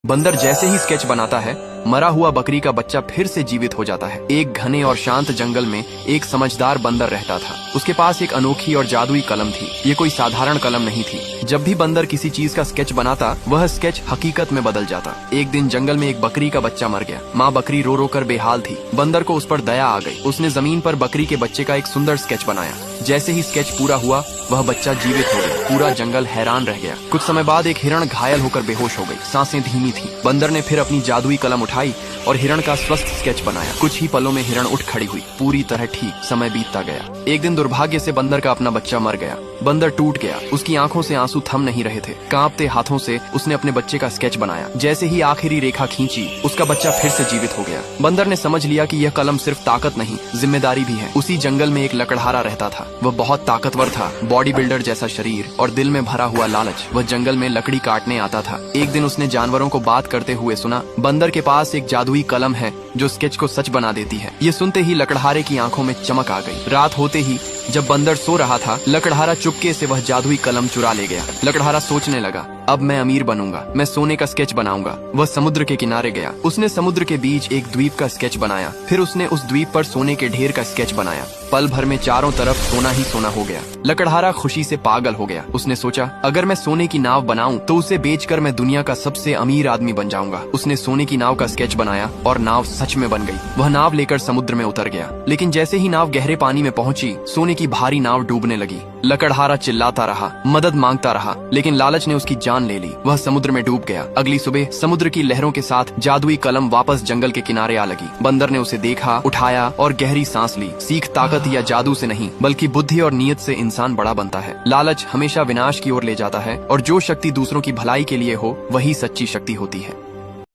बंदर जैसे ही स्केच बनाता है, मरा हुआ बकरी का बच्चा फिर से जीवित हो जाता है। एक घने और शांत जंगल में एक समझदार बंदर रहता था। उसके पास एक अनोखी और जादुई कलम थी। ये कोई साधारण कलम नहीं थी। जब भी बंदर किसी चीज का स्केच बनाता, वह स्केच हकीकत में बदल जाता। एक दिन जंगल में एक बकरी का बच्चा मर गया। माँ बकरी रो रो कर बेहाल थी। बंदर को उस पर दया आ गई। उसने जमीन पर बकरी के बच्चे का एक सुंदर स्केच बनाया। जैसे ही स्केच पूरा हुआ, वह बच्चा जीवित हो गया। पूरा जंगल हैरान रह गया। कुछ समय बाद एक हिरण घायल होकर बेहोश हो गई। सांसें धीमी थी। बंदर ने फिर अपनी जादुई कलम उठाई और हिरण का स्वस्थ स्केच बनाया। कुछ ही पलों में हिरण उठ खड़ी हुई, पूरी तरह ठीक। समय बीतता गया। एक दिन दुर्भाग्य से बंदर का अपना बच्चा मर गया। बंदर टूट गया। उसकी आंखों से आंसू थम नहीं रहे थे। कांपते हाथों से उसने अपने बच्चे का स्केच बनाया। जैसे ही आखिरी रेखा खींची, उसका बच्चा फिर से जीवित हो गया। बंदर ने समझ लिया कि यह कलम सिर्फ ताकत नहीं, जिम्मेदारी भी है। उसी जंगल में एक लकड़हारा रहता था। वह बहुत ताकतवर था, बॉडी बिल्डर जैसा शरीर और दिल में भरा हुआ लालच। वह जंगल में लकड़ी काटने आता था। एक दिन उसने जानवरों को बात करते हुए सुना, बंदर के पास एक जादुई कलम है जो स्केच को सच बना देती है। ये सुनते ही लकड़हारे की आंखों में चमक आ गई। रात होते ही जब बंदर सो रहा था, लकड़हारा चुपके से वह जादुई कलम चुरा ले गया। लकड़हारा सोचने लगा, अब मैं अमीर बनूंगा, मैं सोने का स्केच बनाऊंगा। वह समुद्र के किनारे गया। उसने समुद्र के बीच एक द्वीप का स्केच बनाया। फिर उसने उस द्वीप पर सोने के ढेर का स्केच बनाया। पल भर में चारों तरफ सोना ही सोना हो गया। लकड़हारा खुशी से पागल हो गया। उसने सोचा, अगर मैं सोने की नाव बनाऊं तो उसे बेचकर मैं दुनिया का सबसे अमीर आदमी बन जाऊंगा। उसने सोने की नाव का स्केच बनाया और नाव सच में बन गई। वह नाव लेकर समुद्र में उतर गया। लेकिन जैसे ही नाव गहरे पानी में पहुंची, सोने की भारी नाव डूबने लगी। लकड़हारा चिल्लाता रहा, मदद मांगता रहा, लेकिन लालच ने उसकी जान ले ली। वह समुद्र में डूब गया। अगली सुबह समुद्र की लहरों के साथ जादुई कलम वापस जंगल के किनारे आ लगी। बंदर ने उसे देखा, उठाया और गहरी सांस ली। सीख ताकत या जादू से नहीं, बल्कि बुद्धि और नीयत से इंसान बड़ा बनता है। लालच हमेशा विनाश की ओर ले जाता है और जो शक्ति दूसरों की भलाई के लिए हो, वही सच्ची शक्ति होती है।